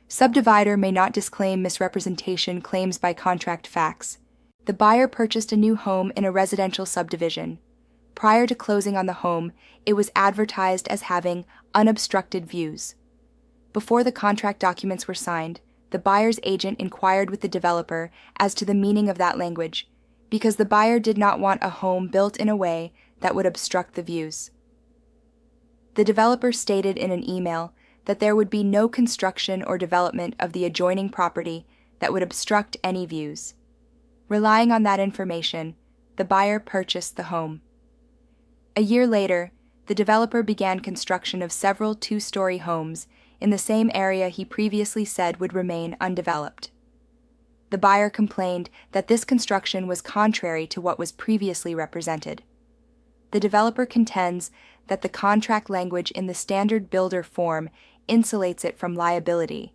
Subdivider may not disclaim misrepresentation claims by contract facts. The buyer purchased a new home in a residential subdivision. Prior to closing on the home, it was advertised as having unobstructed views. Before the contract documents were signed, the buyer's agent inquired with the developer as to the meaning of that language, because the buyer did not want a home built in a way that would obstruct the views. The developer stated in an email that there would be no construction or development of the adjoining property that would obstruct any views. Relying on that information, the buyer purchased the home. A year later, the developer began construction of several two-story homes in the same area he previously said would remain undeveloped. The buyer complained that this construction was contrary to what was previously represented. The developer contends that the contract language in the standard builder form insulates it from liability,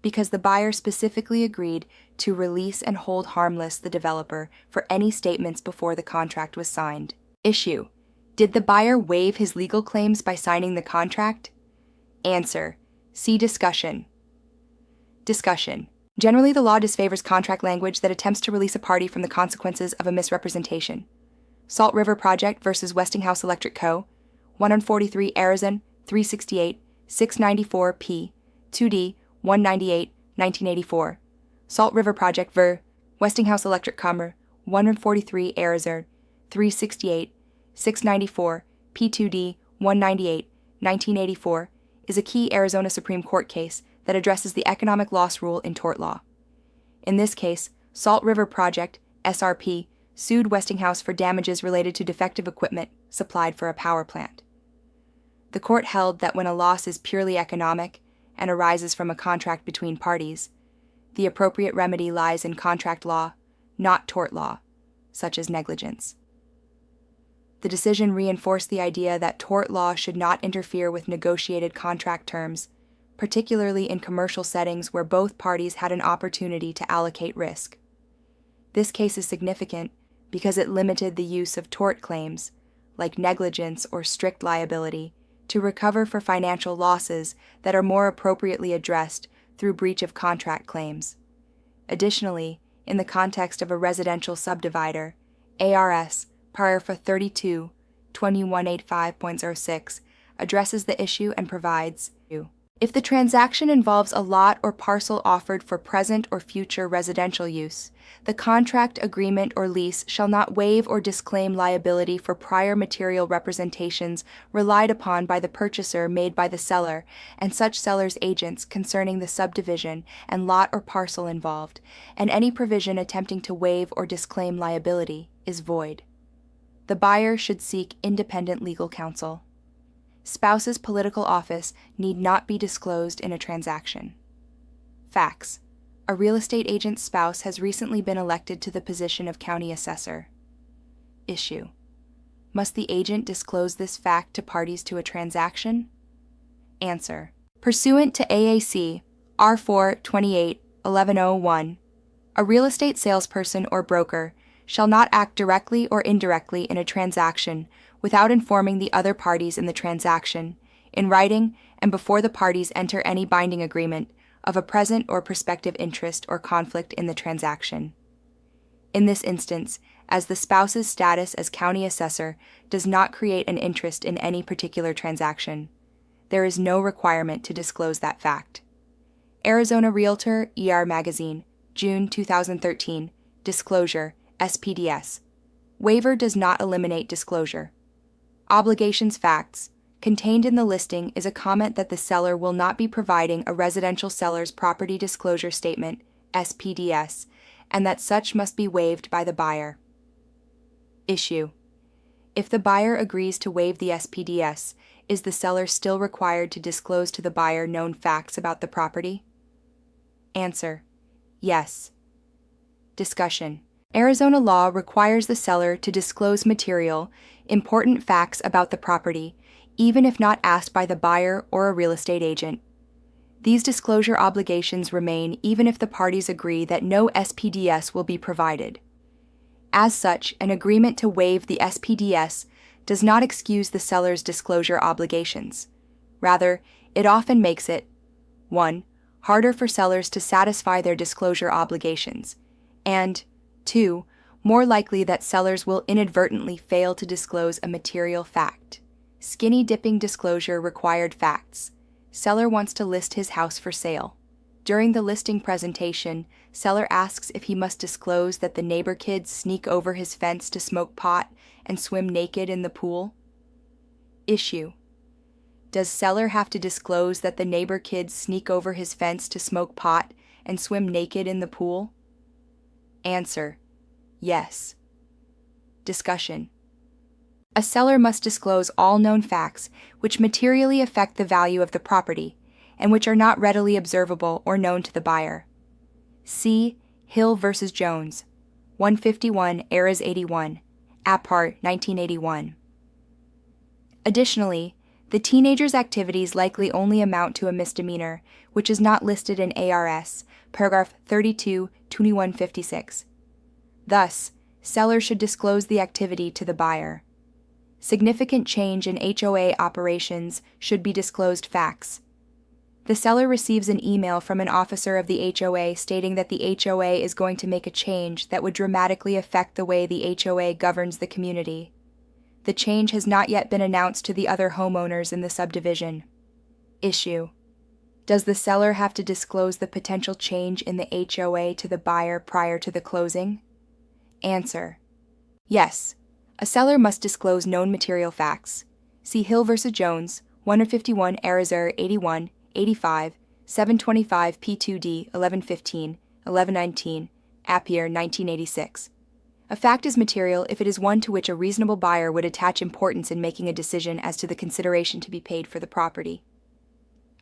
because the buyer specifically agreed to release and hold harmless the developer for any statements before the contract was signed. Issue: did the buyer waive his legal claims by signing the contract? Answer: see discussion. Discussion. Generally, the law disfavors contract language that attempts to release a party from the consequences of a misrepresentation. Salt River Project versus Westinghouse Electric Co., 143 Arizona 368, 694 P, 2D, 198, 1984. Salt River Project ver. Westinghouse Electric Co., 143 Arizona 368, 694 P2D, 198, 1984 is a key Arizona Supreme Court case that addresses the economic loss rule in tort law. In this case, Salt River Project, SRP, sued Westinghouse for damages related to defective equipment supplied for a power plant. The court held that when a loss is purely economic and arises from a contract between parties, the appropriate remedy lies in contract law, not tort law, such as negligence. The decision reinforced the idea that tort law should not interfere with negotiated contract terms, particularly in commercial settings where both parties had an opportunity to allocate risk. This case is significant because it limited the use of tort claims, like negligence or strict liability, to recover for financial losses that are more appropriately addressed through breach of contract claims. Additionally, in the context of a residential subdivider, ARS Paragraph 32, 2185.06 addresses the issue and provides, if the transaction involves a lot or parcel offered for present or future residential use, the contract, agreement, or lease shall not waive or disclaim liability for prior material representations relied upon by the purchaser made by the seller and such seller's agents concerning the subdivision and lot or parcel involved, and any provision attempting to waive or disclaim liability is void. The buyer should seek independent legal counsel. Spouse's political office need not be disclosed in a transaction. Facts: a real estate agent's spouse has recently been elected to the position of county assessor. Issue: must the agent disclose this fact to parties to a transaction? Answer: pursuant to AAC R428-1101, a real estate salesperson or broker shall not act directly or indirectly in a transaction without informing the other parties in the transaction, in writing and before the parties enter any binding agreement, of a present or prospective interest or conflict in the transaction. In this instance, as the spouse's status as county assessor does not create an interest in any particular transaction, there is no requirement to disclose that fact. Arizona Realtor, ER Magazine, June 2013, Disclosure, SPDS. Waiver does not eliminate disclosure. Obligations facts. Contained in the listing is a comment that the seller will not be providing a residential seller's property disclosure statement, SPDS, and that such must be waived by the buyer. Issue: if the buyer agrees to waive the SPDS, is the seller still required to disclose to the buyer known facts about the property? Answer: yes. Discussion: Arizona law requires the seller to disclose material, important facts about the property, even if not asked by the buyer or a real estate agent. These disclosure obligations remain even if the parties agree that no SPDS will be provided. As such, an agreement to waive the SPDS does not excuse the seller's disclosure obligations. Rather, it often makes it 1. harder for sellers to satisfy their disclosure obligations, and 2. More likely that sellers will inadvertently fail to disclose a material fact. Skinny dipping disclosure required facts. Seller wants to list his house for sale. During the listing presentation, seller asks if he must disclose that the neighbor kids sneak over his fence to smoke pot and swim naked in the pool. Issue: does seller have to disclose that the neighbor kids sneak over his fence to smoke pot and swim naked in the pool? Answer: yes. Discussion: a seller must disclose all known facts which materially affect the value of the property and which are not readily observable or known to the buyer. See Hill v. Jones, 151 Ares 81, Appart 1981. Additionally, the teenager's activities likely only amount to a misdemeanor, which is not listed in ARS, paragraph 32-2156. Thus, seller should disclose the activity to the buyer. Significant change in HOA operations should be disclosed facts. The seller receives an email from an officer of the HOA stating that the HOA is going to make a change that would dramatically affect the way the HOA governs the community. The change has not yet been announced to the other homeowners in the subdivision. Issue: does the seller have to disclose the potential change in the HOA to the buyer prior to the closing? Answer: yes. A seller must disclose known material facts. See Hill v. Jones, 151 Arizar 81, 85, 725 P2D 1115, 1119, Appier 1986. A fact is material if it is one to which a reasonable buyer would attach importance in making a decision as to the consideration to be paid for the property.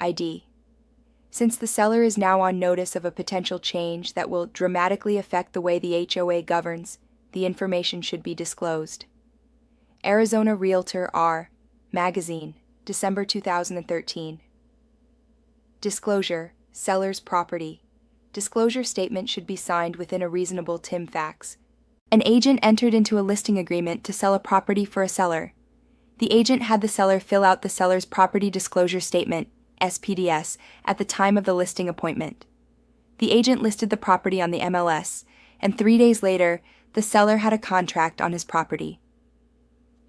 ID: since the seller is now on notice of a potential change that will dramatically affect the way the HOA governs, the information should be disclosed. Arizona Realtor R. Magazine, December 2013. Disclosure: seller's property. Disclosure statement should be signed within a reasonable TIM-FAX. An agent entered into a listing agreement to sell a property for a seller. The agent had the seller fill out the seller's property disclosure statement, SPDS, at the time of the listing appointment. The agent listed the property on the MLS, and 3 days later, the seller had a contract on his property.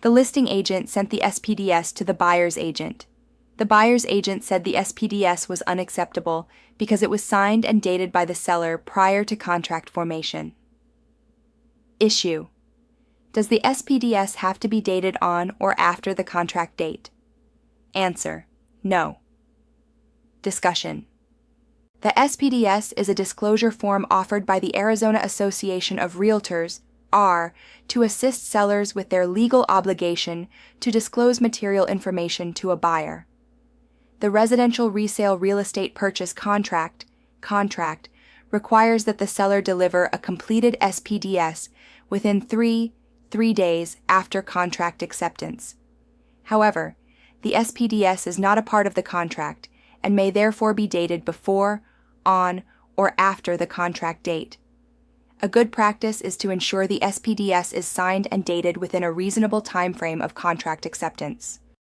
The listing agent sent the SPDS to the buyer's agent. The buyer's agent said the SPDS was unacceptable because it was signed and dated by the seller prior to contract formation. Issue: does the SPDS have to be dated on or after the contract date? Answer: no. Discussion: the SPDS is a disclosure form offered by the Arizona Association of Realtors, R, to assist sellers with their legal obligation to disclose material information to a buyer. The Residential Resale Real Estate Purchase contract requires that the seller deliver a completed SPDS within 3 days after contract acceptance. However, the SPDS is not a part of the contract and may therefore be dated before, on, or after the contract date. A good practice is to ensure the SPDS is signed and dated within a reasonable time frame of contract acceptance.